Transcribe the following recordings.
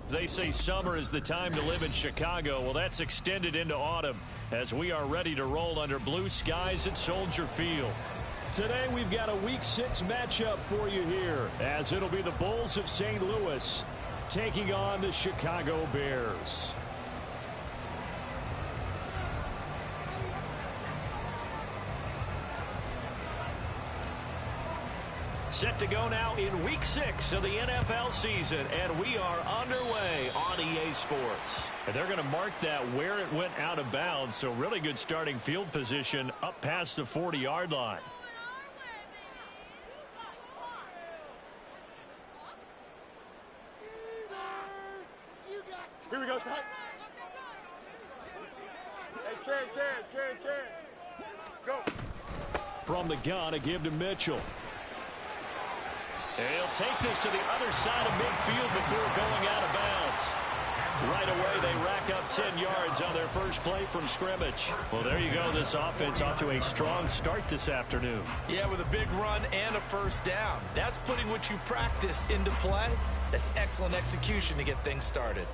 They say summer is the time to live in Chicago. Well, that's extended into autumn as we are ready to roll under blue skies at Soldier Field. Today we've got a Week 6 matchup for you here, as it'll be the Bulls of St. Louis taking on the Chicago Bears. Set to go now in Week 6 of the NFL season, and we are underway on EA Sports. And they're going to mark that where it went out of bounds, so really good starting field position up past the 40-yard line. Here we go, son. Hey, Karen. Go. From the gun, a give to Mitchell. He'll take this to the other side of midfield before going out of bounds. Right away, they rack up 10 yards on their first play from scrimmage. Well, there you go. This offense off to a strong start this afternoon. Yeah, with a big run and a first down. That's putting what you practice into play. That's excellent execution to get things started.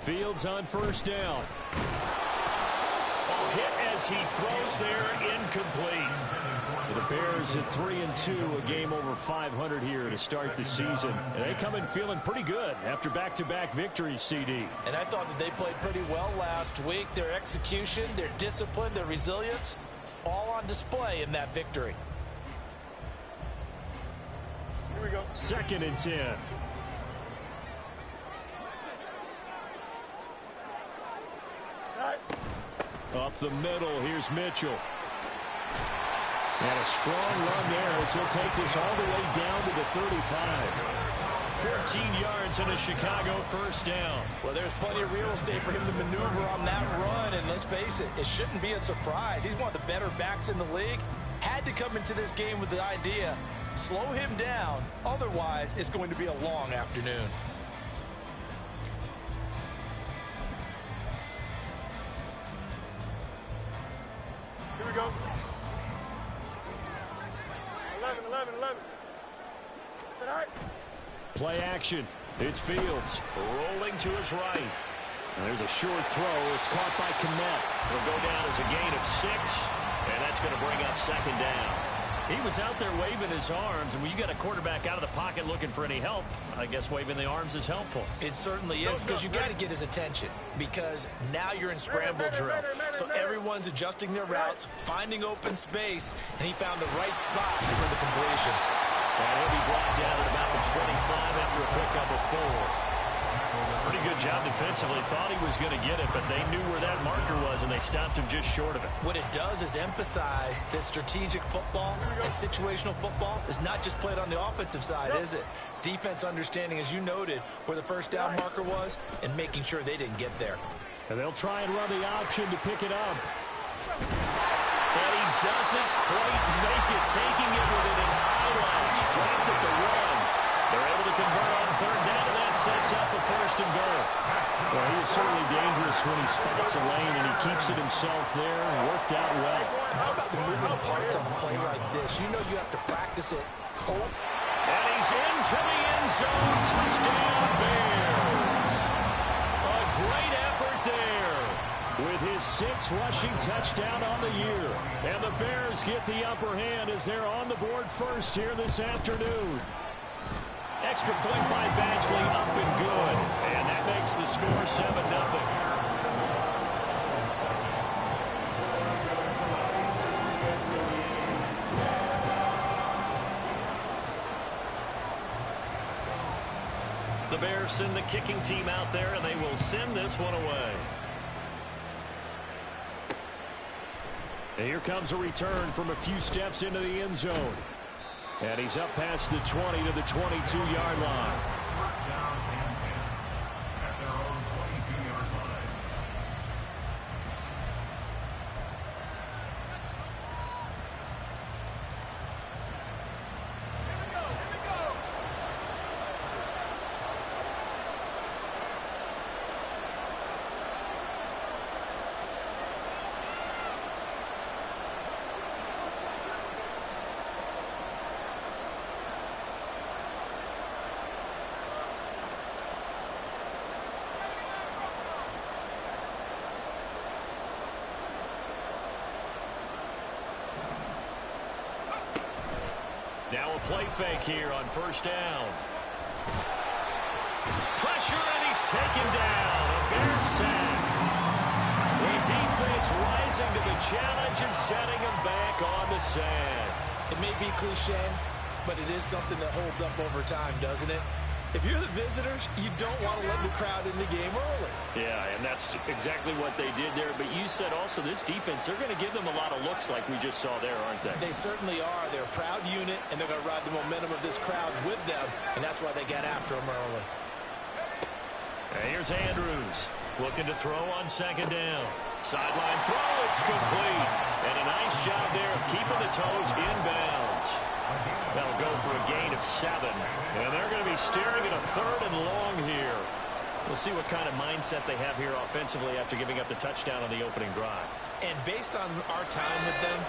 Fields on first down. Hit as he throws there, incomplete. The Bears at 3-2, a game over 500 here to start the season. And they come in feeling pretty good after back-to-back victories, CD. And I thought that they played pretty well last week. Their execution, their discipline, their resilience, all on display in that victory. Here we go. 2nd and 10. Up the middle, here's Mitchell. And a strong run there as he'll take this all the way down to the 35. 14 yards and a Chicago first down. Well, there's plenty of real estate for him to maneuver on that run, and let's face it, it shouldn't be a surprise. He's one of the better backs in the league. Had to come into this game with the idea, slow him down, otherwise it's going to be a long afternoon. Here we go. 11. Is that all right? Play action. It's Fields rolling to his right. And there's a short throw. It's caught by Kmet. It'll go down as a gain of 6, and that's going to bring up 2nd down. He was out there waving his arms, and when you got a quarterback out of the pocket looking for any help, I guess waving the arms is helpful. It certainly is, because you got to get his attention, because now you're in scramble drill. So everyone's adjusting their routes, finding open space, and he found the right spot for the completion. And he'll be brought down at about the 25 after a pickup of 4. Pretty good job defensively. Thought he was going to get it, but they knew where that marker was, and they stopped him just short of it. What it does is emphasize that strategic football and situational football is not just played on the offensive side, is it? Defense understanding, as you noted, where the first down marker was and making sure they didn't get there. And they'll try and run the option to pick it up. And he doesn't quite make it, taking it within an eyelash. Dropped at the run. They're able to convert on 3rd down, and that sets up a 1st and goal. Well, he is certainly dangerous when he spots a lane, and he keeps it himself there. Worked out well. How about the moving parts on a play like this? You know you have to practice it. And he's into the end zone. Touchdown, Bears. A great effort there with his 6th rushing touchdown on the year. And the Bears get the upper hand as they're on the board first here this afternoon. Extra point by Badgley, up and good. And that makes the score 7-0. The Bears send the kicking team out there, and they will send this one away. And here comes a return from a few steps into the end zone. And he's up past the 20 to the 22-yard line. play fake here on first down. Pressure, and he's taken down. A Bears sack. The defense rising to the challenge and setting him back on the sand. It may be cliche, but it is something that holds up over time, doesn't it? If you're the visitors, you don't want to let the crowd in the game early. Yeah, and that's exactly what they did there. But you said also this defense, they're going to give them a lot of looks like we just saw there, aren't they? They certainly are. They're a proud unit, and they're going to ride the momentum of this crowd with them, and that's why they got after them early. And here's Andrews looking to throw on second down. Sideline throw, it's complete. And a nice job there of keeping the toes inbounds. That'll go for a gain of 7. And they're going to be staring at a 3rd and long here. We'll see what kind of mindset they have here offensively after giving up the touchdown on the opening drive. And based on our time with them,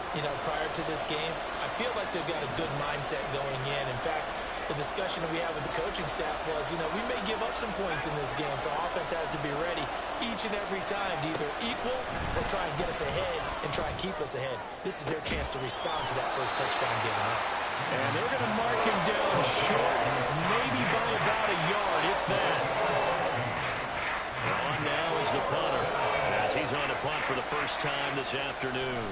prior to this game, I feel like they've got a good mindset going in. In fact, the discussion that we had with the coaching staff was, we may give up some points in this game, so offense has to be ready each and every time to either equal or try and get us ahead and try and keep us ahead. This is their chance to respond to that first touchdown given up. And they're going to mark him down short, maybe by about a yard, if that. On now is the punter, as he's on to punt for the first time this afternoon.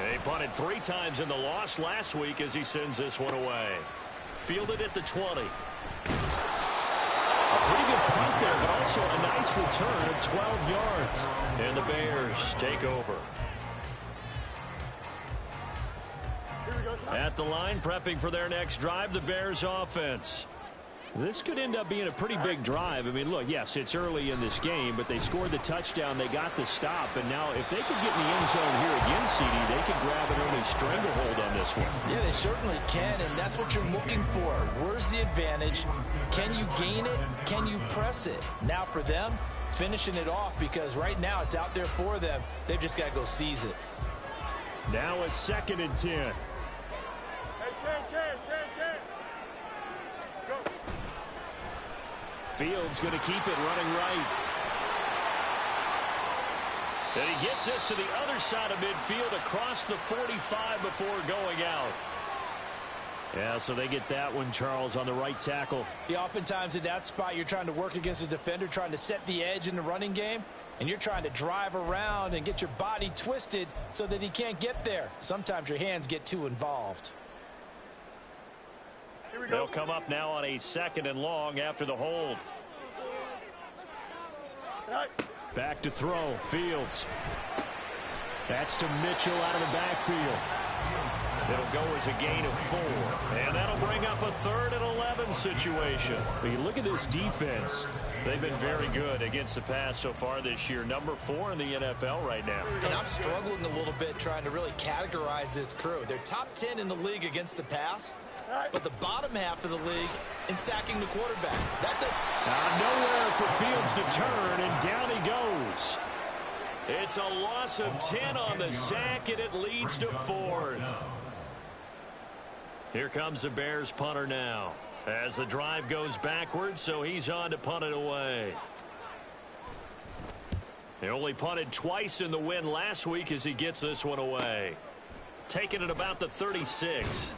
He punted 3 times in the loss last week as he sends this one away. Fielded at the 20. A pretty good punt there, but also a nice return of 12 yards. And the Bears take over. At the line, prepping for their next drive, the Bears offense. This could end up being a pretty big drive. I mean, look, yes, it's early in this game, but they scored the touchdown. They got the stop. And now if they could get in the end zone here again, CD, they could grab an early stranglehold on this one. Yeah, they certainly can, and that's what you're looking for. Where's the advantage? Can you gain it? Can you press it? Now for them, finishing it off, because right now it's out there for them. They've just got to go seize it. Now a 2nd and 10. Hey, Ken. Go. Fields going to keep it running right. And he gets this to the other side of midfield across the 45 before going out. Yeah, so they get that one, Charles, on the right tackle. Yeah, oftentimes in that spot, you're trying to work against a defender, trying to set the edge in the running game, and you're trying to drive around and get your body twisted so that he can't get there. Sometimes your hands get too involved. They'll come up now on a 2nd and long after the hold. Back to throw. Fields. That's to Mitchell out of the backfield. It'll go as a gain of 4. And that'll bring up a 3rd and 11 situation. But you look at this defense. They've been very good against the pass so far this year. Number 4 in the NFL right now. And I'm struggling a little bit trying to really categorize this crew. They're top 10 in the league against the pass, but the bottom half of the league in sacking the quarterback. That does nowhere for Fields to turn, and down he goes. It's a loss of 10 on the sack, and it leads to 4th. Here comes the Bears punter now, as the drive goes backwards, so he's on to punt it away. He only punted twice in the win last week as he gets this one away. Taking it about the 36.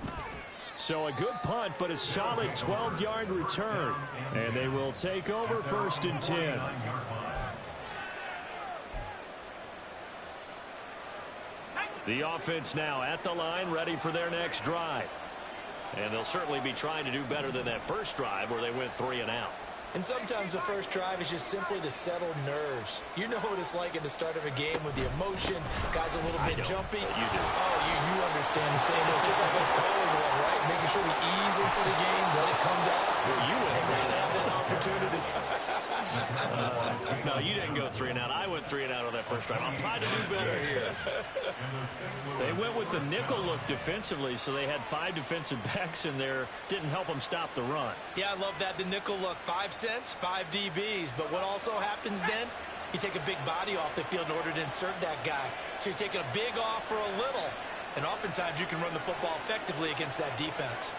So a good punt, but a solid 12-yard return. And they will take over 1st and 10. The offense now at the line, ready for their next drive. And they'll certainly be trying to do better than that first drive where they went 3 and out. And sometimes the first drive is just simply to settle nerves. You know what it's like at the start of a game with the emotion. Guys a little bit jumpy. You do. Oh, you understand the same way. It's just like us calling one, right? Making sure we ease into the game, let it come to us. Well, you went 3 and out. Have that opportunity. No, you didn't go 3 and out. I went 3 and out on that first drive. I'm trying to do better here. They went with the nickel look defensively, so they had 5 defensive backs in there. Didn't help them stop the run. Yeah, I love that. The nickel look. 5 cents, 5 DBs. But what also happens then? You take a big body off the field in order to insert that guy. So you're taking a big off for a little. And oftentimes you can run the football effectively against that defense.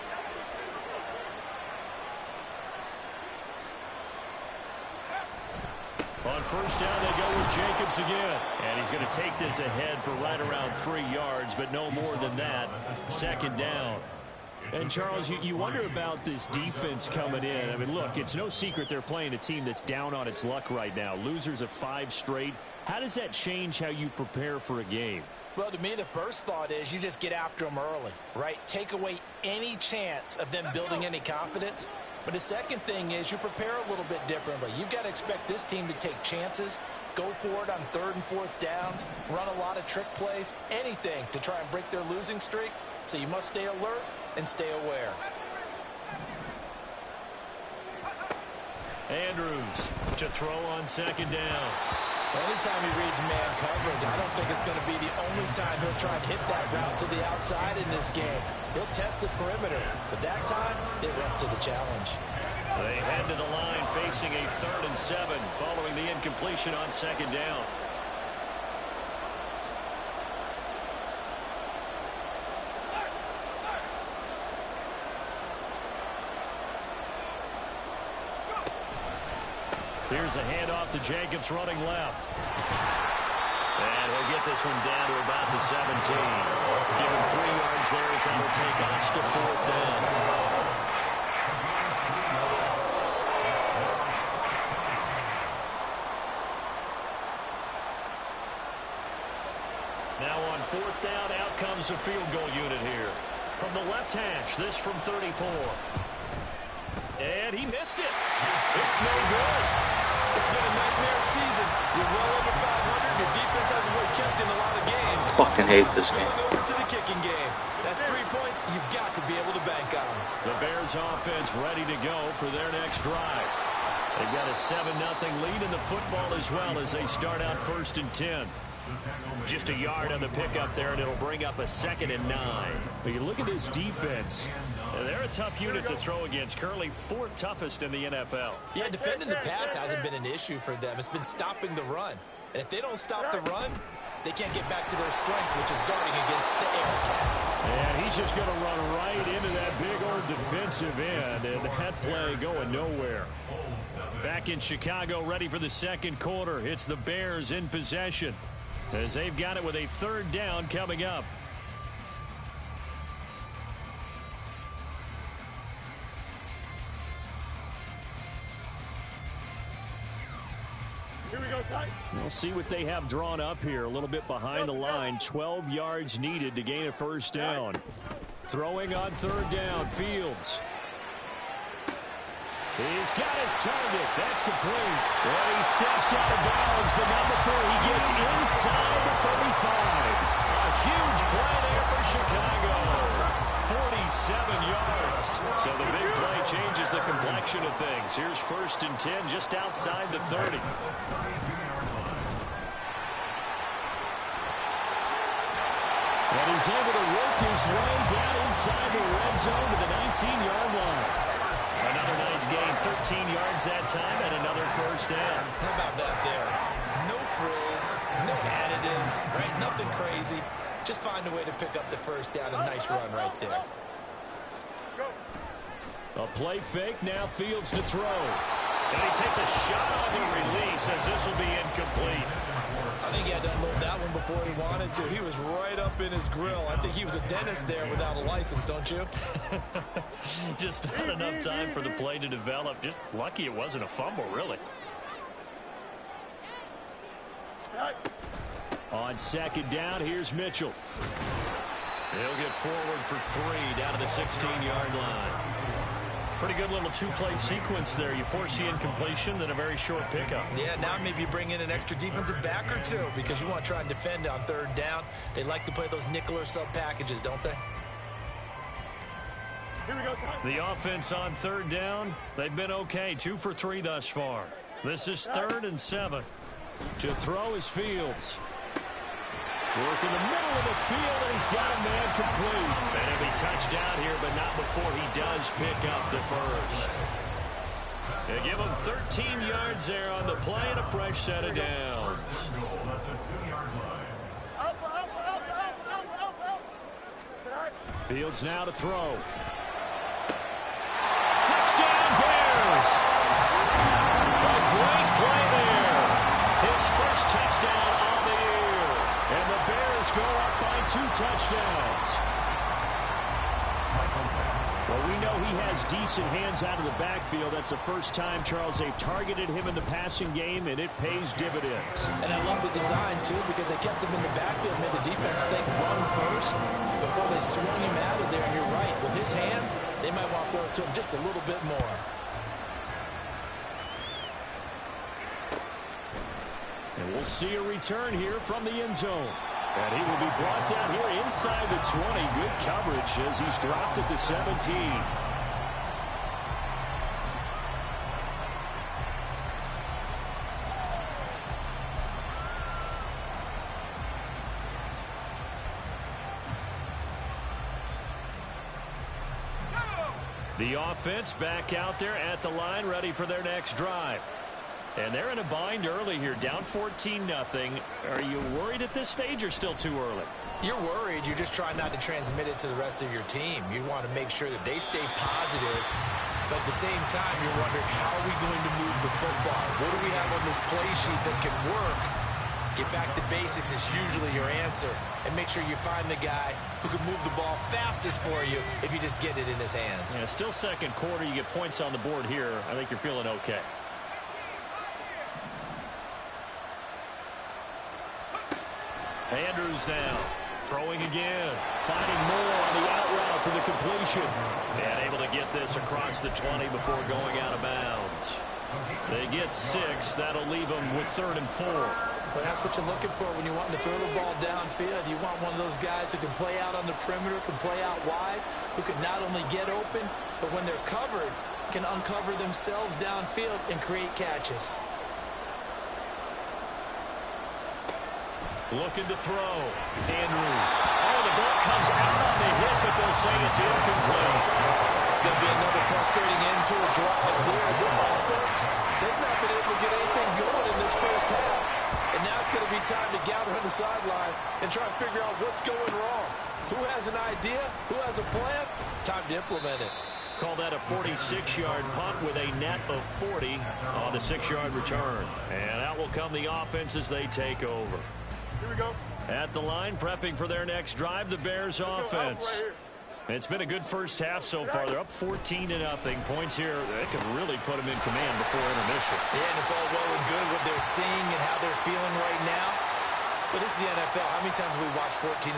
On first down, they go with Jacobs again. And he's going to take this ahead for right around 3 yards, but no more than that. 2nd down. And, Charles, you wonder about this defense coming in. I mean, look, it's no secret they're playing a team that's down on its luck right now. Losers of 5 straight. How does that change how you prepare for a game? Well, to me, the first thought is you just get after them early, right? Take away any chance of them building any confidence. But the second thing is you prepare a little bit differently. You've got to expect this team to take chances, go for it on 3rd and 4th downs, run a lot of trick plays, anything to try and break their losing streak. So you must stay alert and stay aware. Andrews to throw on 2nd down. Anytime he reads man coverage, I don't think it's going to be the only time he'll try and hit that route to the outside in this game. He'll test the perimeter, but that time, they were up to the challenge. They head to the line facing a 3rd and 7 following the incompletion on 2nd down. Here's a handoff to Jacobs running left. And he'll get this one down to about the 17. Give him 3 yards there as that will take us to 4th down. Now on 4th down, out comes the field goal unit here. From the left hash, this from 34. And he missed it. It's no good. It's been a nightmare season. You're well under 500. Your defense hasn't really kept in a lot of games. Fucking hate this game. Over to the kicking game. That's 3 points you've got to be able to bank on. The Bears offense ready to go for their next drive. They've got a 7-0 lead in the football as well as they start out 1st and 10. Just a yard on the pickup there, and it'll bring up a 2nd and 9. But you look at this defense. They're a tough unit to throw against. Currently 4th toughest in the NFL. Yeah, defending the pass hasn't been an issue for them. It's been stopping the run. And if they don't stop the run, they can't get back to their strength, which is guarding against the air attack. And he's just going to run right into that big old defensive end, and that play going nowhere. Back in Chicago, ready for the 2nd quarter. It's the Bears in possession as they've got it with a 3rd down coming up. Here we go, Ty. We'll see what they have drawn up here. A little bit behind the line. 12 yards needed to gain a 1st down. Throwing on 3rd down, Fields. He's got his target. That's complete. Well, he steps out of bounds, but not before he gets inside the 35. A huge play there for Chicago. 47 yards. So the big play changes the complexion of things. Here's 1st and 10 just outside the 30. And he's able to work his way down inside the red zone to the 19-yard line. Another nice gain, 13 yards that time, and another 1st down. How about that there? No frills, no additives, right? Nothing crazy. Just find a way to pick up the 1st down. A nice run right there. A play fake, now Fields to throw. And he takes a shot on the release as this will be incomplete. I think he had to unload that one before he wanted to. He was right up in his grill. I think he was a dentist there without a license, don't you? Just not enough time for the play to develop. Just lucky it wasn't a fumble, really. On 2nd down, here's Mitchell. He'll get forward for 3 down to the 16-yard line. Pretty good little 2-play sequence there. You force the incompletion, then a very short pickup. Yeah, now maybe you bring in an extra defensive back or 2 because you want to try and defend on 3rd down. They like to play those nickel or sub packages, don't they? Here we go, Ty. The offense on 3rd down, they've been okay. 2 for 3 thus far. This is 3rd and 7. To throw is Fields. Work in the middle of the field, and he's got a man complete. And he'll be touchdown here, but not before he does pick up the 1st. They give him 13 yards there on the play and a fresh set of downs. Fields now to throw. Touchdown, Bears! A great play there. His first touchdown on the year. And the Bears go up by 2 touchdowns. Well, we know he has decent hands out of the backfield. That's the first time, Charles, they've targeted him in the passing game, and it pays dividends. And I love the design, too, because they kept him in the backfield, made the defense think run first before they swung him out of there. And you're right, with his hands, they might want to throw it to him just a little bit more. And we'll see a return here from the end zone. And he will be brought down here inside the 20. Good coverage as he's dropped at the 17. The offense back out there at the line, ready for their next drive. And they're in a bind early here, down 14-0. Are you worried at this stage or still too early? You're worried. You're just trying not to transmit it to the rest of your team. You want to make sure that they stay positive. But at the same time, you're wondering, how are we going to move the football? What do we have on this play sheet that can work? Get back to basics is usually your answer. And make sure you find the guy who can move the ball fastest for you if you just get it in his hands. Yeah, still second quarter. You get points on the board here. I think you're feeling okay. Andrews now throwing again, finding Moore on the out route for the completion, and able to get this across the 20 before going out of bounds. They get 6. That'll leave them with 3rd and 4. Well, that's what you're looking for when you're wanting to throw the ball downfield. You want one of those guys who can play out on the perimeter, can play out wide, who can not only get open, but when they're covered, can uncover themselves downfield and create catches. Looking to throw. Andrews. Oh, the ball comes out on the hit, but they'll say it's incomplete. It's going to be another frustrating end to a drive here. This offense, they've not been able to get anything going in this first half. And now it's going to be time to gather on the sidelines and try and figure out what's going wrong. Who has an idea? Who has a plan? Time to implement it. Call that a 46-yard punt with a net of 40 on the 6-yard return. And out will come the offense as they take over. Here we go. At the line, prepping for their next drive, the Bears offense. It's been a good first half so far. They're up 14-0. Points here, they could really put them in command before intermission. Yeah, and it's all well and good what they're seeing and how they're feeling right now. But this is the NFL. How many times have we watched 14-0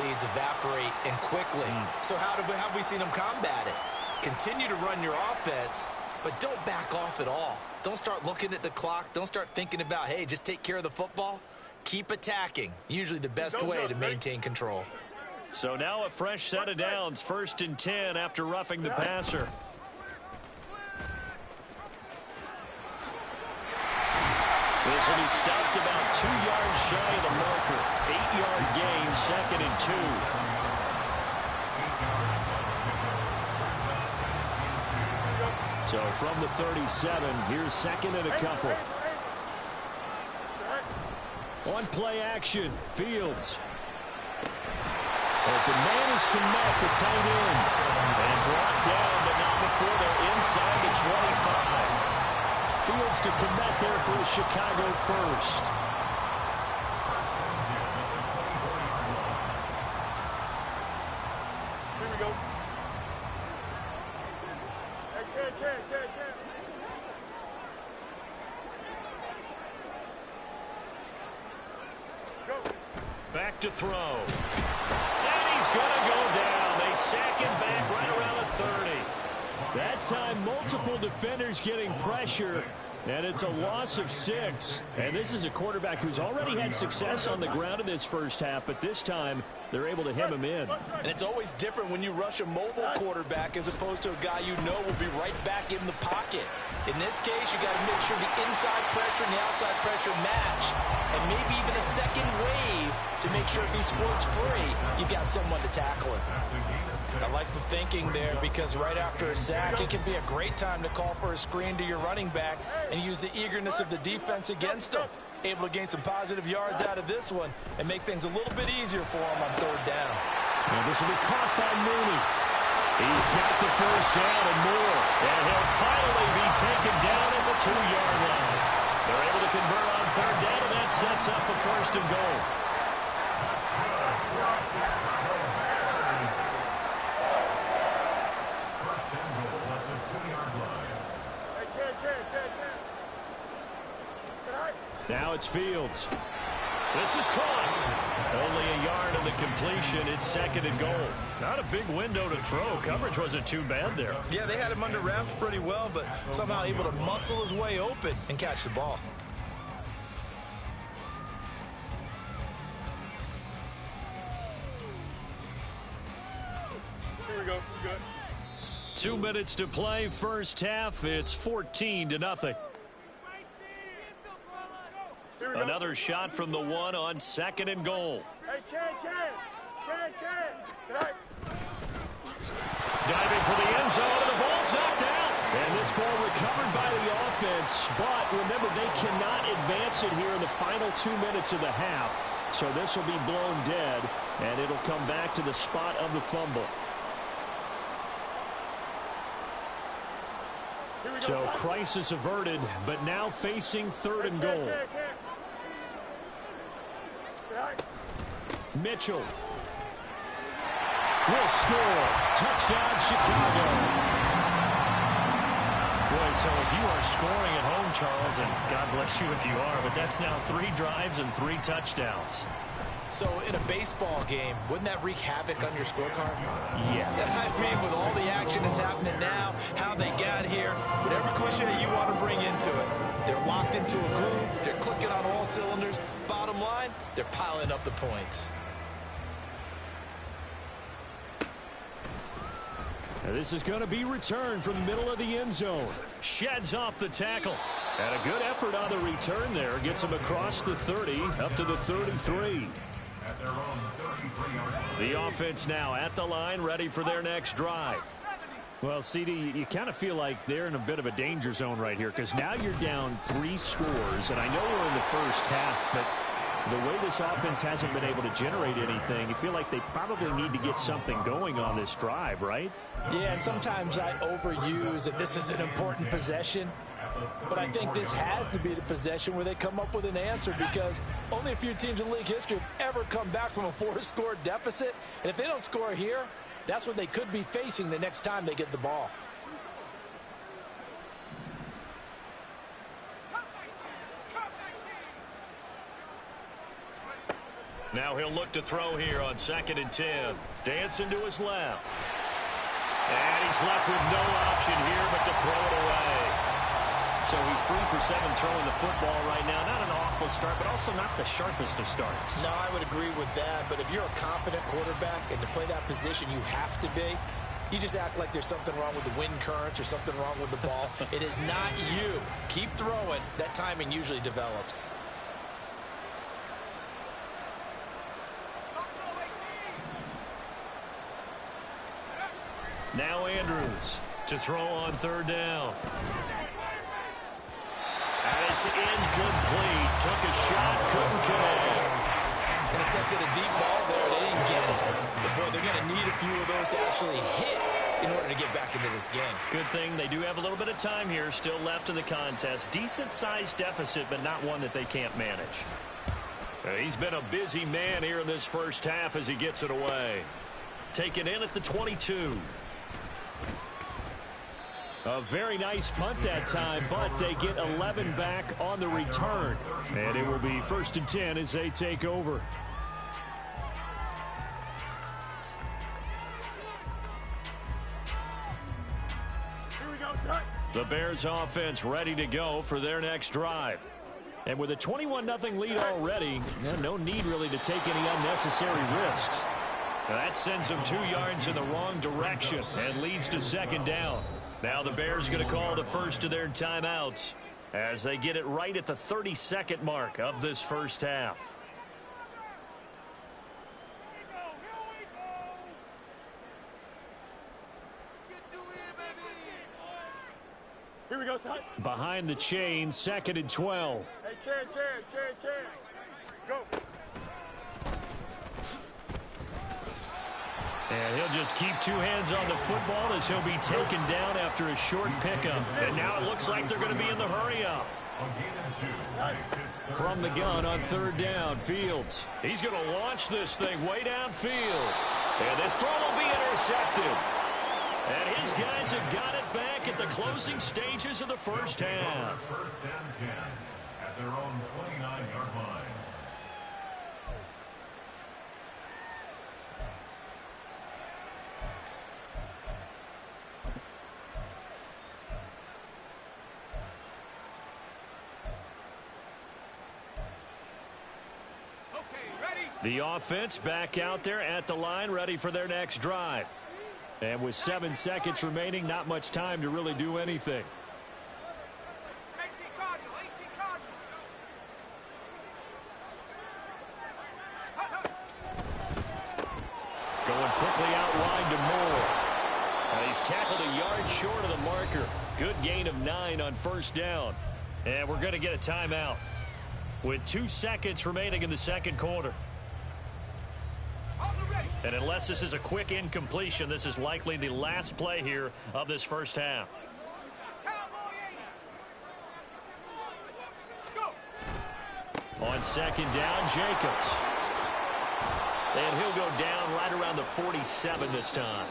leads evaporate and quickly? So how have we seen them combat it? Continue to run your offense, but don't back off at all. Don't start looking at the clock. Don't start thinking about, hey, just take care of the football. Keep attacking. Usually the best way to maintain control. So now a fresh set of downs. 1st and 10 after roughing the passer. This will be stopped about 2 yards shy of the marker. 8-yard gain, 2nd and 2. So from the 37, here's 2nd and a couple. On play action, Fields. Open man is Kmet, the tight end. And brought down, but not before they're inside the 25. Fields to Kmet there for the Chicago first. Here we go. Go. Back to throw. And he's going to go down. They sack him back right around the 30. That time, multiple defenders getting pressure, and it's a loss of 6. And this is a quarterback who's already had success on the ground in this first half, but this time they're able to hem him in. And it's always different when you rush a mobile quarterback as opposed to a guy you know will be right back in the pocket. In this case, you got to make sure the inside pressure and the outside pressure match, and maybe even a second wave to make sure if he squirts free, you've got someone to tackle him. I like the thinking there because right after a sack, it can be a great time to call for a screen to your running back and use the eagerness of the defense against him. Able to gain some positive yards out of this one and make things a little bit easier for him on 3rd down. And this will be caught by Mooney. He's got the first down and more. And he'll finally be taken down at the 2-yard line. They're able to convert on 3rd down, and that sets up a 1st and goal. Now it's Fields. This is caught. Only a yard of the completion. It's 2nd and goal. Not a big window to throw. Coverage wasn't too bad there. Yeah, they had him under wraps pretty well, but somehow able to muscle his way open and catch the ball. Here we go. We're good. 2 minutes to play. First half. It's 14-0. Another shot from the one on 2nd and goal. Hey, Ken. Diving for the end zone, and the ball's knocked out. And this ball recovered by the offense, but remember, they cannot advance it here in the final 2 minutes of the half. So this will be blown dead, and it'll come back to the spot of the fumble. So crisis averted, but now facing 3rd and goal. Mitchell will score. Touchdown, Chicago. Boy, so if you are scoring at home, Charles, and God bless you if you are, but that's now 3 drives and 3 touchdowns. So in a baseball game, wouldn't that wreak havoc on your scorecard? Yeah. I mean, with all the action that's happening now, how they got here, whatever cliche you want to bring into it, they're locked into a groove, they're clicking on all cylinders. Bottom line, they're piling up the points. Now this is going to be returned from the middle of the end zone. Sheds off the tackle. And a good effort on the return there. Gets him across the 30, up to the 33. The offense now at the line, ready for their next drive. Well, CD, you kind of feel like they're in a bit of a danger zone right here, because now you're down 3 scores, and I know we're in the first half, but the way this offense hasn't been able to generate anything, you feel like they probably need to get something going on this drive, right? Yeah, and sometimes I overuse that this is an important possession. But I think this has to be the possession where they come up with an answer, because only a few teams in league history have ever come back from a 4-score deficit. And if they don't score here, that's what they could be facing the next time they get the ball. Now he'll look to throw here on 2nd and 10. Dancing to his left. And he's left with no option here but to throw it away. So he's 3 for 7 throwing the football right now. Not an awful start, but also not the sharpest of starts. No, I would agree with that. But if you're a confident quarterback and to play that position you have to be, you just act like there's something wrong with the wind currents or something wrong with the ball. It is not you. Keep throwing. That timing usually develops. Now Andrews to throw on 3rd down. And it's incomplete. Took a shot, couldn't connect. And attempted a deep ball there. They didn't get it. But, boy, they're going to need a few of those to actually hit in order to get back into this game. Good thing they do have a little bit of time here still left in the contest. Decent-sized deficit, but not one that they can't manage. He's been a busy man here in this first half as he gets it away. Taken in at the 22. A very nice punt that time, but they get 11 back on the return. And it will be 1st and 10 as they take over. Here we go, son. The Bears offense ready to go for their next drive. And with a 21-0 lead already, no need really to take any unnecessary risks. That sends them 2 yards in the wrong direction and leads to 2nd down. Now the Bears going to call the first of their timeouts as they get it right at the 32nd mark of this first half. Here we go, son. Behind the chain, 2nd and 12. Hey, Ken. Go. And he'll just keep 2 hands on the football as he'll be taken down after a short pickup. And now it looks like they're going to be in the hurry-up. From the gun on 3rd down, Fields. He's going to launch this thing way downfield. And this throw will be intercepted. And his guys have got it back at the closing stages of the first half. their own 29-yard line. The offense back out there at the line, ready for their next drive. And with 7 seconds remaining, not much time to really do anything. Going quickly out wide to Moore. And he's tackled a yard short of the marker. Good gain of 9 on first down. And we're going to get a timeout with 2 seconds remaining in the second quarter. And unless this is a quick incompletion, this is likely the last play here of this first half. On second down, Jacobs. And he'll go down right around the 47 this time.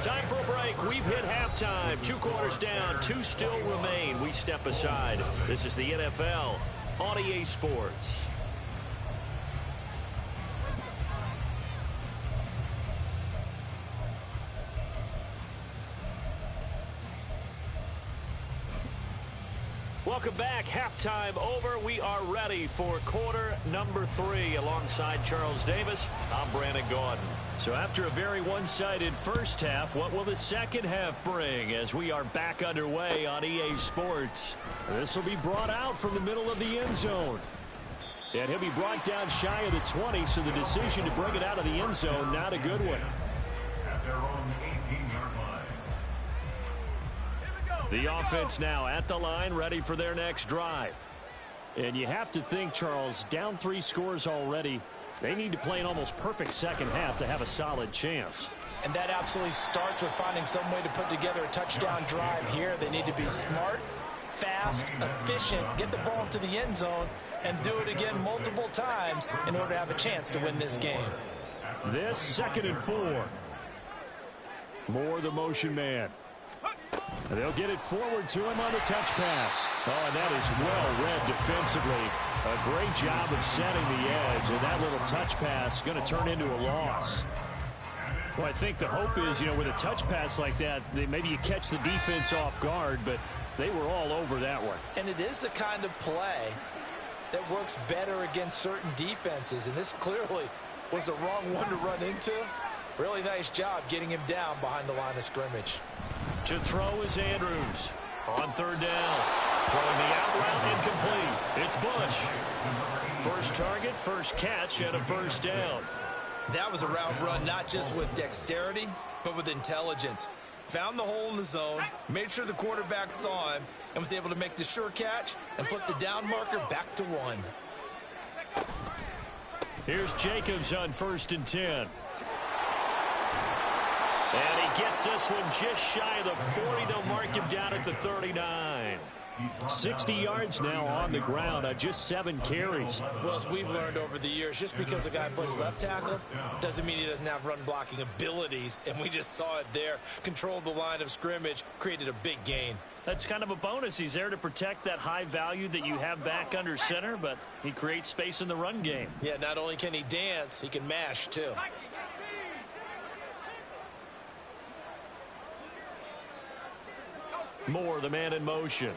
Time for a break. We've hit halftime. 2 quarters down, 2 still remain. We step aside. This is the NFL on EA Sports. Welcome back. Halftime over. We are ready for quarter number 3 alongside Charles Davis. I'm Brandon Gaudin. So after a very one-sided first half, what will the second half bring as we are back underway on EA Sports? This will be brought out from the middle of the end zone. And he'll be brought down shy of the 20, so the decision to bring it out of the end zone, not a good one. At their own 18-yard line. The offense now at the line, ready for their next drive. And you have to think, Charles, down 3 scores already. They need to play an almost perfect second half to have a solid chance. And that absolutely starts with finding some way to put together a touchdown drive here. They need to be smart, fast, efficient, get the ball into the end zone, and do it again multiple times in order to have a chance to win this game. This 2nd and 4. Moore, the motion man. And they'll get it forward to him on the touch pass. Oh, and that is well read defensively. A great job of setting the edge, and that little touch pass going to turn into a loss. Well, I think the hope is, with a touch pass like that, maybe you catch the defense off guard, but they were all over that one. And it is the kind of play that works better against certain defenses, and this clearly was the wrong one to run into. Really nice job getting him down behind the line of scrimmage. To throw is Andrews. On 3rd down. Throwing the out route incomplete. It's Bush. First target, first catch, and a first down. That was a route run not just with dexterity, but with intelligence. Found the hole in the zone, made sure the quarterback saw him, and was able to make the sure catch and flip the down marker back to 1. Here's Jacobs on 1st and 10. And he gets this one just shy of the 40. They'll mark him down at the 39. 60 yards now on the ground on just 7 carries. Well, as we've learned over the years, just because a guy plays left tackle doesn't mean he doesn't have run blocking abilities. And we just saw it there. Controlled the line of scrimmage, created a big gain. That's kind of a bonus. He's there to protect that high value that you have back under center, but he creates space in the run game. Yeah, not only can he dance, he can mash too. Moore, the man in motion.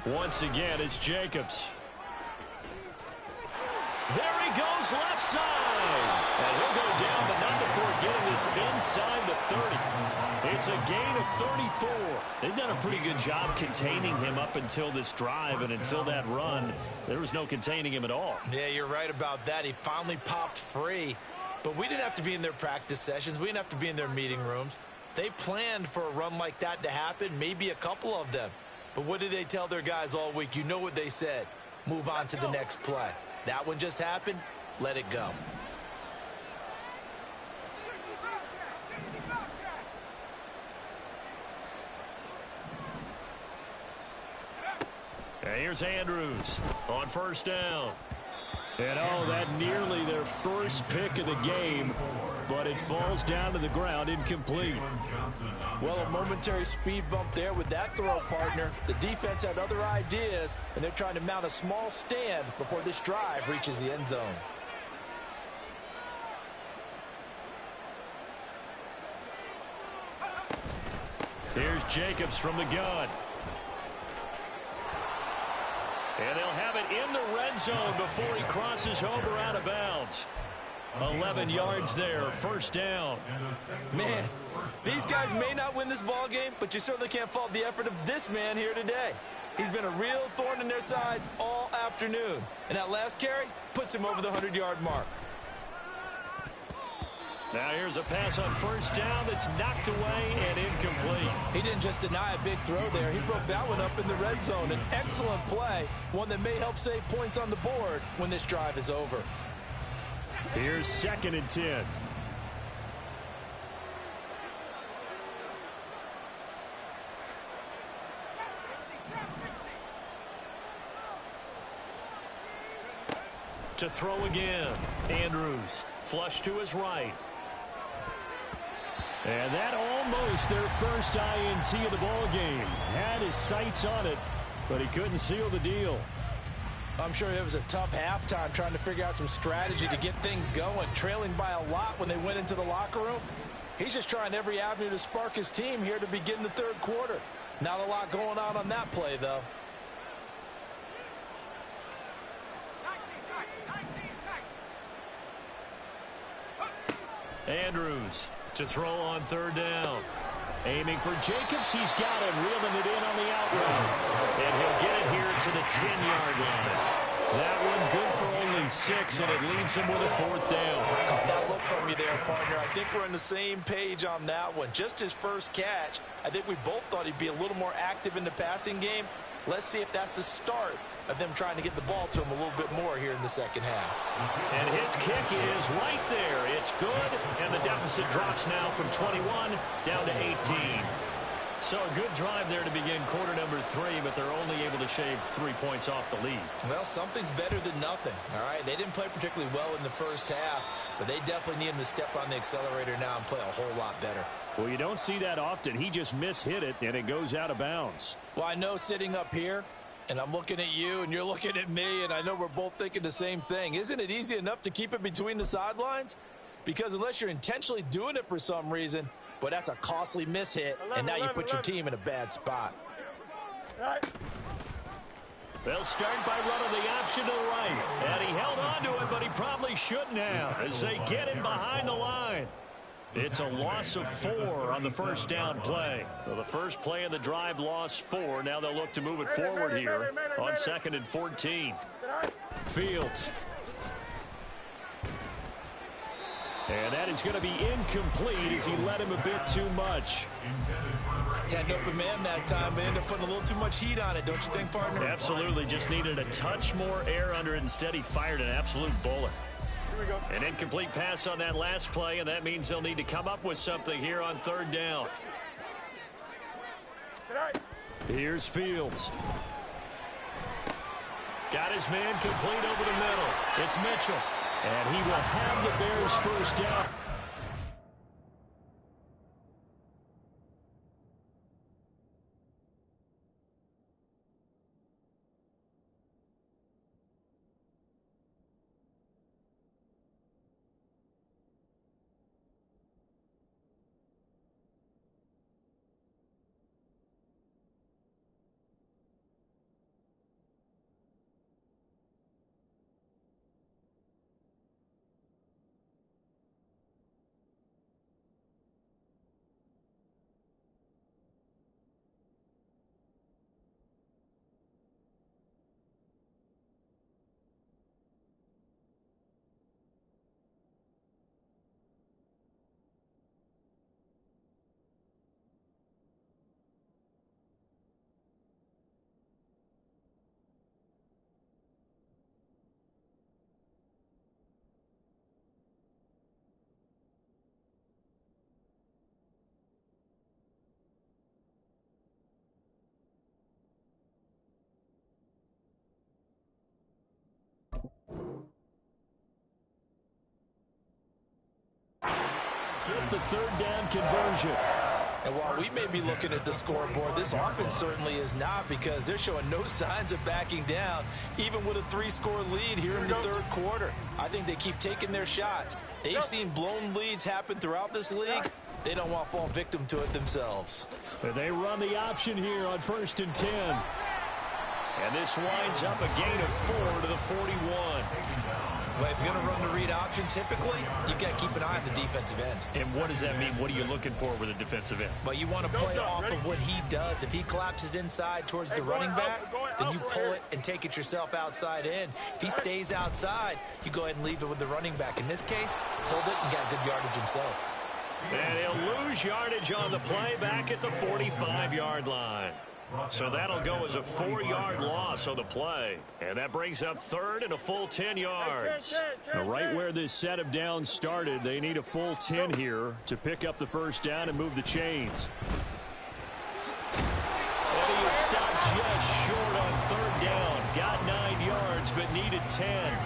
Once again, it's Jacobs. There he goes, left side. And he'll go down, but not before getting this inside the 30. It's a gain of 34. They've done a pretty good job containing him up until this drive, and until that run, there was no containing him at all. Yeah, you're right about that. He finally popped free. But we didn't have to be in their practice sessions. We didn't have to be in their meeting rooms. They planned for a run like that to happen, maybe a couple of them. But what did they tell their guys all week? You know what they said. Move on to the next play. That one just happened. Let it go. And here's Andrews on 1st down. And, oh, that nearly their first pick of the game. but it falls down to the ground incomplete. Well, a momentary speed bump there with that throw, partner. The defense had other ideas, and they're trying to mount a small stand before this drive reaches the end zone. Here's Jacobs from the gun. And they'll have it in the red zone before he crosses over out of bounds. 11 yards there, first down. Man, these guys may not win this ball game, but you certainly can't fault the effort of this man here today. He's been a real thorn in their sides all afternoon. And that last carry puts him over the 100-yard mark. Now here's a pass on first down that's knocked away and incomplete. He didn't just deny a big throw there. He broke that one up in the red zone. An excellent play, one that may help save points on the board when this drive is over. Here's 2nd and 10. To throw again. Andrews, flush to his right. And that almost their first INT of the ball game. Had his sights on it, but he couldn't seal the deal. I'm sure it was a tough halftime trying to figure out some strategy to get things going, trailing by a lot when they went into the locker room. He's just trying every avenue to spark his team here to begin the third quarter. Not a lot going on that play, though. Andrews to throw on third down. Aiming for Jacobs. He's got him, reeling it in on the out route. And he'll get it here to the 10-yard line. That one good for only 6, and it leaves him with a fourth down. Caught that look from you there, partner. I think we're on the same page on that one. Just his first catch. I think we both thought he'd be a little more active in the passing game. Let's see if that's the start of them trying to get the ball to him a little bit more here in the second half. And his kick is right there. It's good, and the deficit drops now from 21 down to 18. So a good drive there to begin quarter number 3, but they're only able to shave 3 points off the lead. Well, something's better than nothing, all right? They didn't play particularly well in the first half, but they definitely need him to step on the accelerator now and play a whole lot better. Well, you don't see that often. He just mishit it, and it goes out of bounds. Well, I know sitting up here, and I'm looking at you, and you're looking at me, and I know we're both thinking the same thing. Isn't it easy enough to keep it between the sidelines? Because unless you're intentionally doing it for some reason, but that's a costly mishit, and now you put your team in a bad spot. They'll start by running the option to the right. And he held on to it, but he probably shouldn't have as they get him behind the line. It's a loss of 4 on the first down play. So the first play of the drive lost 4. Now they'll look to move it forward here on 2nd and 14. Fields. And that is going to be incomplete as he led him a bit too much. Had an open man that time, but ended up putting a little too much heat on it, don't you think, partner? Absolutely. Just needed a touch more air under it. Instead, he fired an absolute bullet. An incomplete pass on that last play, and that means they'll need to come up with something here on third down. Here's Fields. Got his man complete over the middle. It's Mitchell. And he will have the Bears first down. get the third down conversion. And while we may be looking at the scoreboard, this offense certainly is not, because they're showing no signs of backing down, even with a 3-score lead here in the third quarter. I think they keep taking their shots. They've seen blown leads happen throughout this league. They don't want to fall victim to it themselves. But they run the option here on 1st and 10. And this winds up a gain of 4 to the 41. Well, if you're going to run the read option, typically, you've got to keep an eye on the defensive end. And what does that mean? What are you looking for with a defensive end? Well, you want to play off of what he does. If he collapses inside towards the running back, then you pull it and take it yourself outside in. If he stays outside, you go ahead and leave it with the running back. In this case, pulled it and got good yardage himself. And he'll lose yardage on the play back at the 45-yard line. So that'll go as a 4-yard loss on the play. And that brings up third and a full 10 yards. Now, right where this set of downs started, they need a full 10 here to pick up the first down and move the chains. And he is stopped just short on third down. Got 9 yards, but needed 10.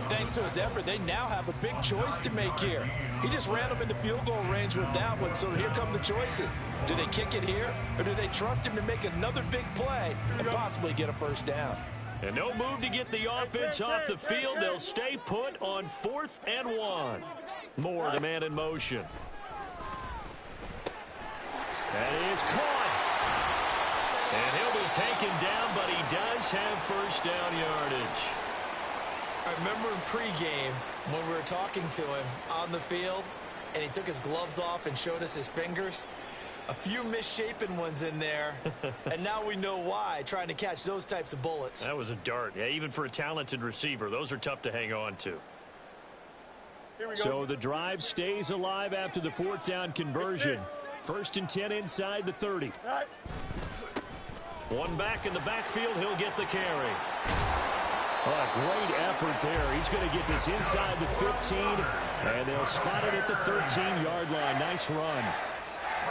Thanks to his effort, they now have a big choice to make here. He just ran them into field goal range with that one, so here come the choices. Do they kick it here, or do they trust him to make another big play and possibly get a first down? And no move to get the offense off the field. They'll stay put on 4th and 1. Moore, the man in motion. That is caught. And he'll be taken down, but he does have first down yardage. I remember in pregame when we were talking to him on the field, and he took his gloves off and showed us his fingers. A few misshapen ones in there, and now we know why, trying to catch those types of bullets. That was a dart. Yeah, even for a talented receiver, those are tough to hang on to. So the drive stays alive after the 4th down conversion. 1st and 10 inside the 30. One back in the backfield, he'll get the carry. Oh, great effort there. He's going to get this inside the 15, and they'll spot it at the 13-yard line. Nice run.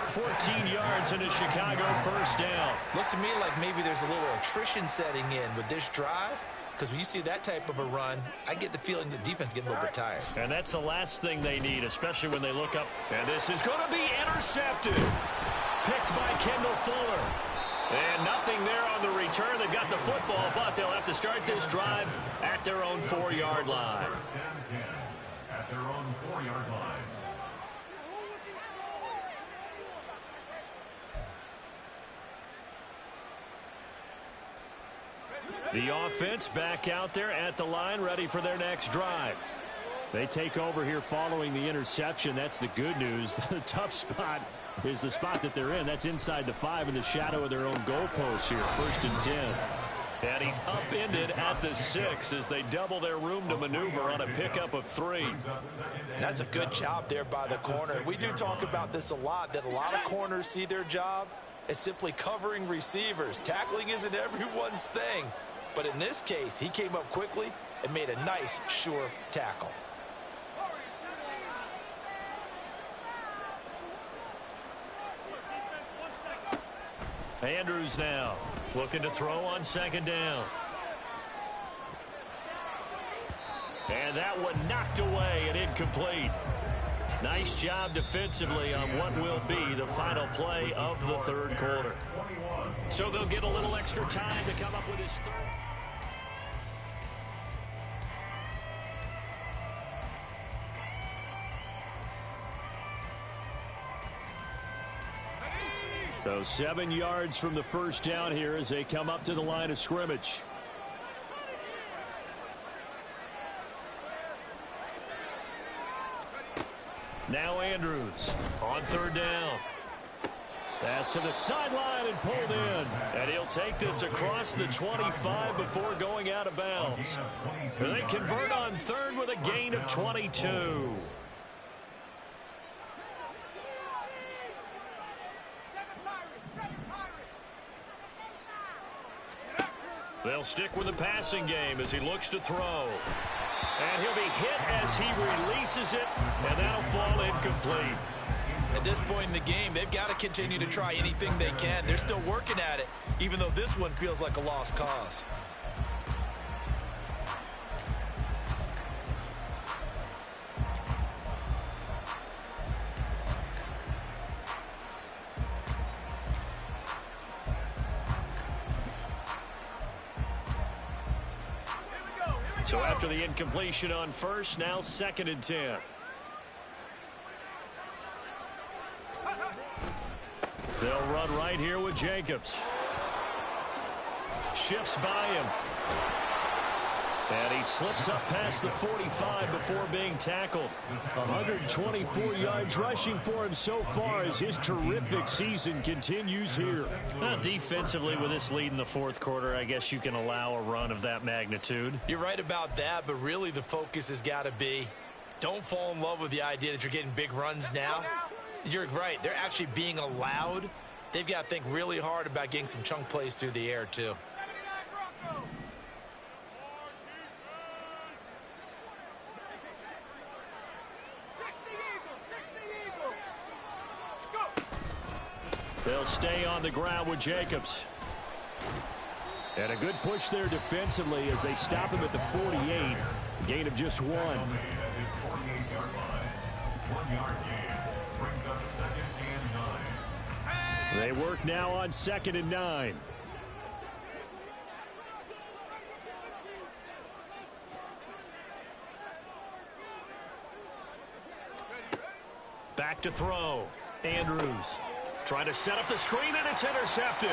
14 yards and a Chicago first down. Looks to me like maybe there's a little attrition setting in with this drive, because when you see that type of a run, I get the feeling the defense getting a little bit tired. And that's the last thing they need, especially when they look up. And this is going to be intercepted. Picked by Kendall Fuller. And nothing there on the return. They've got the football, but they'll have to start this drive at their own 4-yard line. At their own 4-yard line. The offense back out there at the line, ready for their next drive. They take over here following the interception. That's the good news. The tough spot is the spot that they're in. That's inside the 5 in the shadow of their own goalpost here. 1st and 10. And he's upended at the 6 as they double their room to maneuver on a pickup of 3. That's a good job there by the corner. We do talk about this a lot, that a lot of corners see their job as simply covering receivers. Tackling isn't everyone's thing. But in this case, he came up quickly and made a nice, sure tackle. Andrews now looking to throw on 2nd down. And that one knocked away and incomplete. Nice job defensively on what will be the final play of the 3rd quarter. So they'll get a little extra time to come up with his third. So 7 yards from the first down here as they come up to the line of scrimmage. Now Andrews on 3rd down. Pass to the sideline and pulled in. And he'll take this across the 25 before going out of bounds. And they convert on 3rd with a gain of 22. They'll stick with the passing game as he looks to throw. And he'll be hit as he releases it, and that'll fall incomplete. At this point in the game, they've got to continue to try anything they can. They're still working at it, even though this one feels like a lost cause. So after the incompletion on first, now 2nd and 10. They'll run right here with Jacobs. Shifts by him. And he slips up past the 45 before being tackled. 124 yards rushing for him so far as his terrific season continues here. Defensively, with this lead in the fourth quarter, I guess you can allow a run of that magnitude. You're right about that, but really the focus has got to be, don't fall in love with the idea that you're getting big runs now. You're right. They're actually being allowed. They've got to think really hard about getting some chunk plays through the air, too. They'll stay on the ground with Jacobs. And a good push there defensively as they stop him at the 48. Gain of just 1. 1 yard gain brings up 2nd and 9. They work now on 2nd and 9. Back to throw. Andrews trying to set up the screen, and it's intercepted.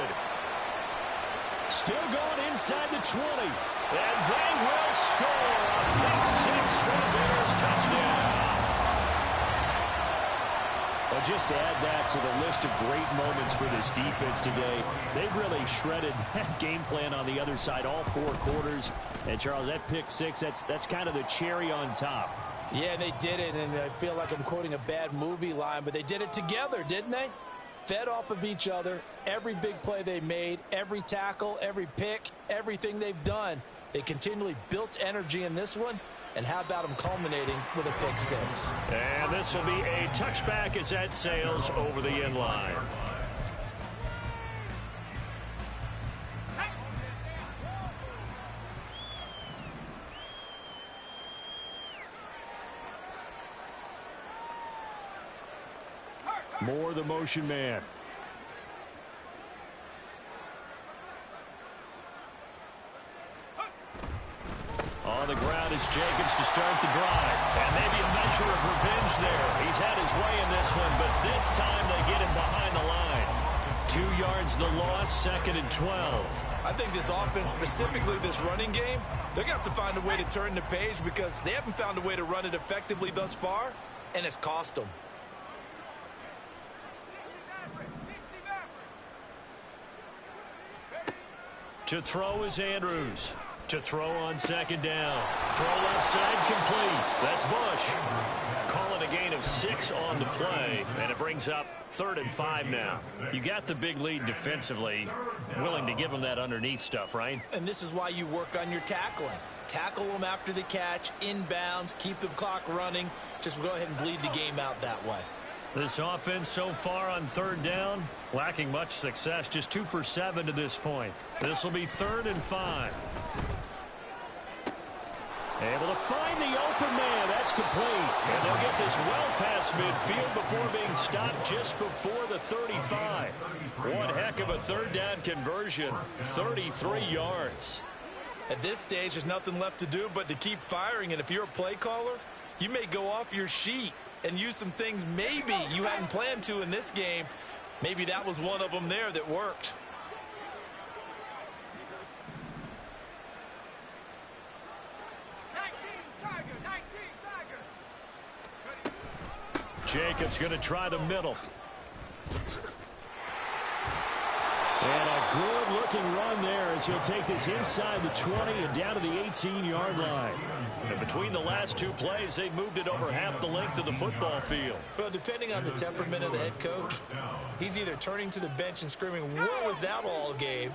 Still going inside the 20. And they will score. A big 6 for the Bears. Touchdown. Well, just to add that to the list of great moments for this defense today, they've really shredded that game plan on the other side all 4 quarters. And, Charles, that pick 6, that's kind of the cherry on top. Yeah, they did it, and I feel like I'm quoting a bad movie line, but they did it together, didn't they? Fed off of each other, every big play they made, every tackle, every pick, everything they've done. They continually built energy in this one, and how about them culminating with a pick 6? And this will be a touchback as that sails over the end line. Moore, the motion man. On the ground is Jacobs to start the drive. And maybe a measure of revenge there. He's had his way in this one, but this time they get him behind the line. 2 yards the loss, 2nd and 12. I think this offense, specifically this running game, they're going to have to find a way to turn the page because they haven't found a way to run it effectively thus far, and it's cost them. To throw is Andrews. To throw on 2nd down. Throw left side complete. That's Bush. Calling a gain of 6 on the play, and it brings up 3rd and 5 now. You got the big lead defensively. Willing to give them that underneath stuff, right? And this is why you work on your tackling. Tackle them after the catch, inbounds, keep the clock running. Just go ahead and bleed the game out that way. This offense so far on 3rd down, lacking much success. Just 2 for 7 to this point. This will be 3rd and 5. Able to find the open man. That's complete. And they'll get this well past midfield before being stopped just before the 35. One heck of a 3rd down conversion. 33 yards. At this stage, there's nothing left to do but to keep firing. And if you're a play caller, you may go off your sheet and use some things maybe you hadn't planned to in this game. Maybe that was one of them there that worked. Jacobs going to try the middle. And a good-looking run there as he'll take this inside the 20 and down to the 18-yard line. And between the last 2 plays, they moved it over half the length of the football field. Well, depending on the temperament of the head coach, he's either turning to the bench and screaming, "What was that all game?"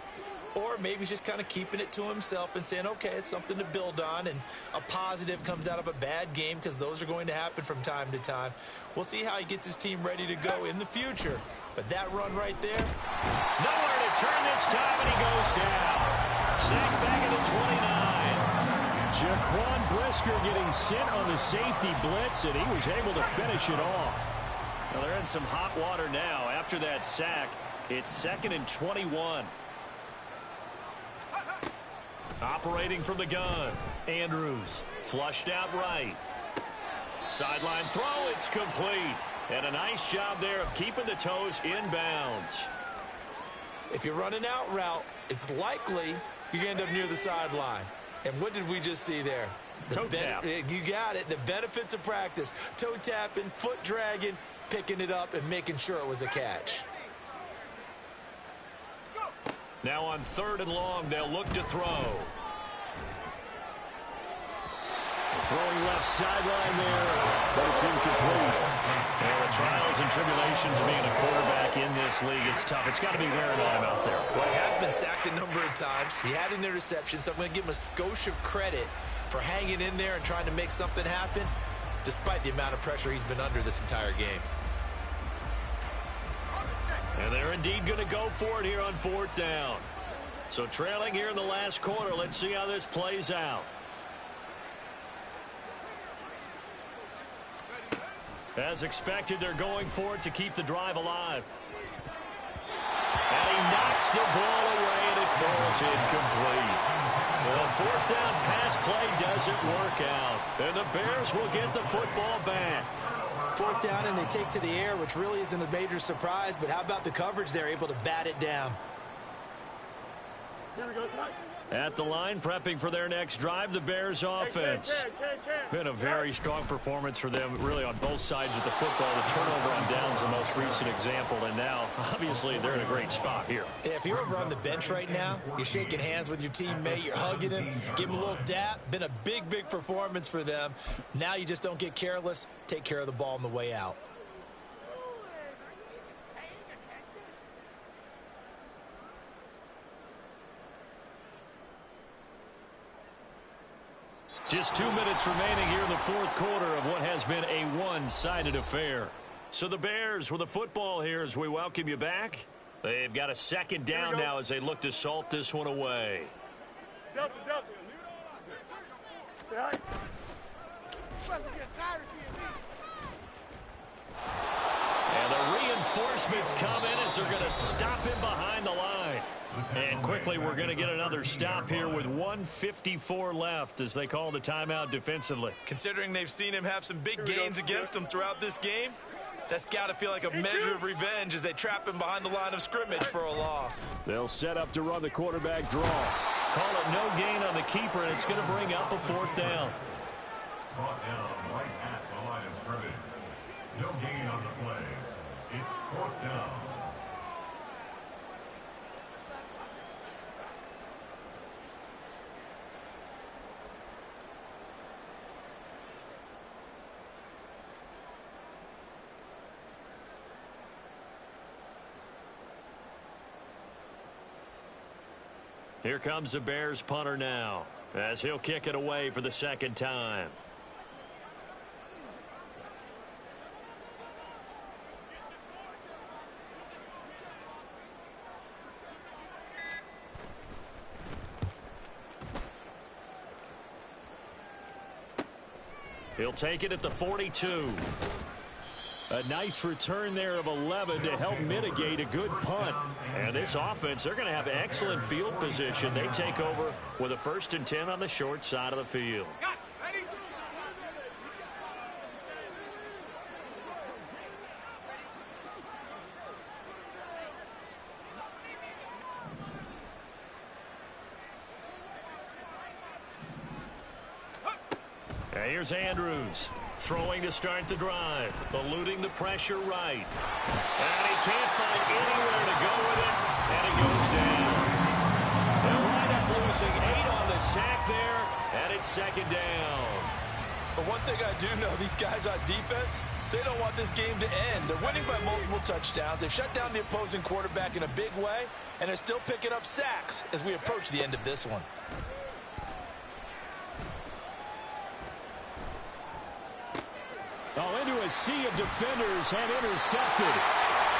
Or maybe he's just kind of keeping it to himself and saying, okay, it's something to build on, and a positive comes out of a bad game because those are going to happen from time to time. We'll see how he gets his team ready to go in the future. But that run right there. Nowhere to turn this time, and he goes down. Sacked back at the 29. Jaquan Brisker getting sent on the safety blitz, and he was able to finish it off. Well, they're in some hot water now. After that sack, it's 2nd and 21. Operating from the gun. Andrews flushed out right. Sideline throw, it's complete. And a nice job there of keeping the toes inbounds. If you're running out route, it's likely you're going to end up near the sideline. And what did we just see there? Toe tap. You got it. The benefits of practice. Toe tapping, foot dragging, picking it up, and making sure it was a catch. Now on 3rd and long, they'll look to throw. Throwing left sideline there, but it's incomplete. And the trials and tribulations of being a quarterback in this league, it's tough. It's got to be wearing on him out there. Well, he has been sacked a number of times. He had an interception, so I'm going to give him a skosh of credit for hanging in there and trying to make something happen, despite the amount of pressure he's been under this entire game. And they're indeed going to go for it here on 4th down. So trailing here in the last quarter, let's see how this plays out. As expected, they're going for it to keep the drive alive. And he knocks the ball away, and it falls incomplete. The 4th down pass play doesn't work out. And the Bears will get the football back. 4th down, and they take to the air, which really isn't a major surprise. But how about the coverage? They're able to bat it down. Here we go tonight. At the line, prepping for their next drive, the Bears offense. Been a very strong performance for them, really, on both sides of the football. The turnover on downs, the most recent example, and now, obviously, they're in a great spot here. Yeah, if you're over on the bench right now, you're shaking hands with your teammate, you're hugging him, give him a little dap. Been a big, big performance for them. Now you just don't get careless. Take care of the ball on the way out. Just 2 minutes remaining here in the 4th quarter of what has been a one-sided affair. So the Bears with the football here as we welcome you back. They've got a 2nd down now as they look to salt this one away. Delta. And the reinforcements come in as they're going to stop him behind the line. And quickly, we're going to get another stop here with 1:54 left as they call the timeout defensively. Considering they've seen him have some big gains against them throughout this game, that's got to feel like a measure of revenge as they trap him behind the line of scrimmage for a loss. They'll set up to run the quarterback draw. Call it no gain on the keeper, and it's going to bring up a 4th down. Brought down right at the line of scrimmage. No gain on the play. It's 4th down. Here comes the Bears punter now as he'll kick it away for the 2nd time. He'll take it at the 42. A nice return there of 11 to help mitigate a good punt. And this offense, they're going to have excellent field position. They take over with a 1st and 10 on the short side of the field. And here's Andrews. Throwing to start the drive, eluding the pressure right. And he can't find anywhere to go with it, and it goes down. They'll wind up losing 8 on the sack there, and it's 2nd down. But one thing I do know, these guys on defense, they don't want this game to end. They're winning by multiple touchdowns. They've shut down the opposing quarterback in a big way, and they're still picking up sacks as we approach the end of this one. Into a sea of defenders and intercepted.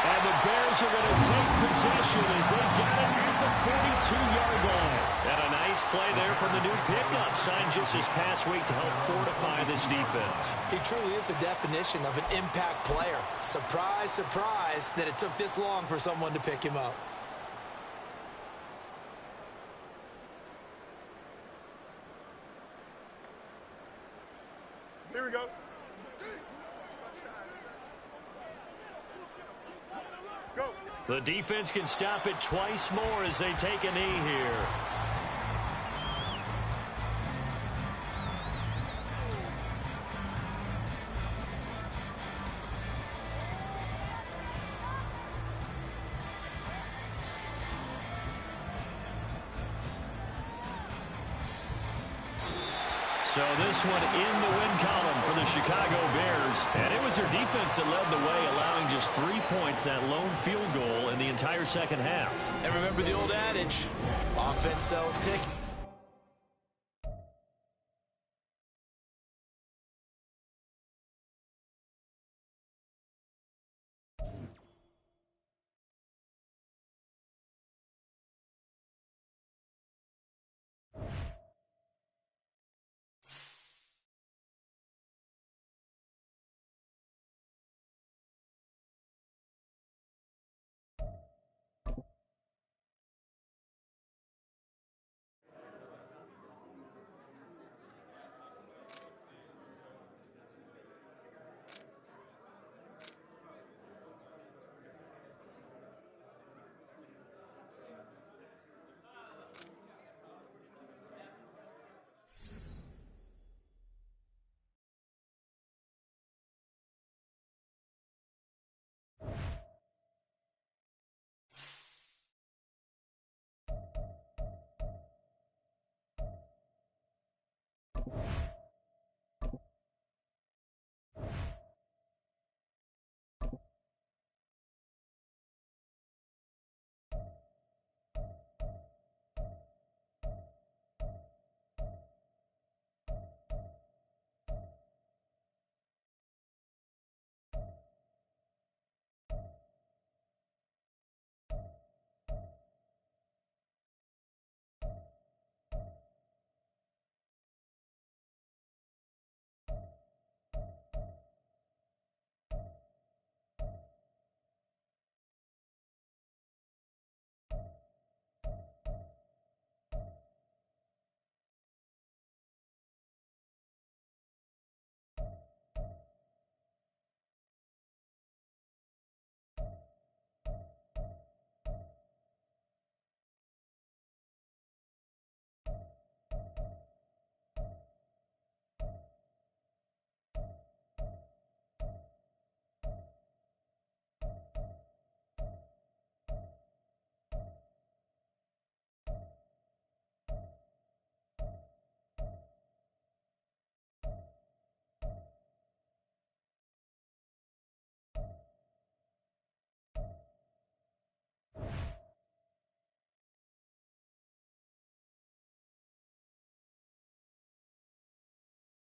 And the Bears are going to take possession as they got it at the 42-yard line. And a nice play there from the new pickup, signed just this past week to help fortify this defense. He truly is the definition of an impact player. Surprise, surprise that it took this long for someone to pick him up. Here we go. Go. The defense can stop it twice more as they take a knee here. So this one in the win column for the Chicago Bears. And it was their defense that led the way, allowing just 3 points, that lone field goal in the entire second half. And remember the old adage, offense sells tickets.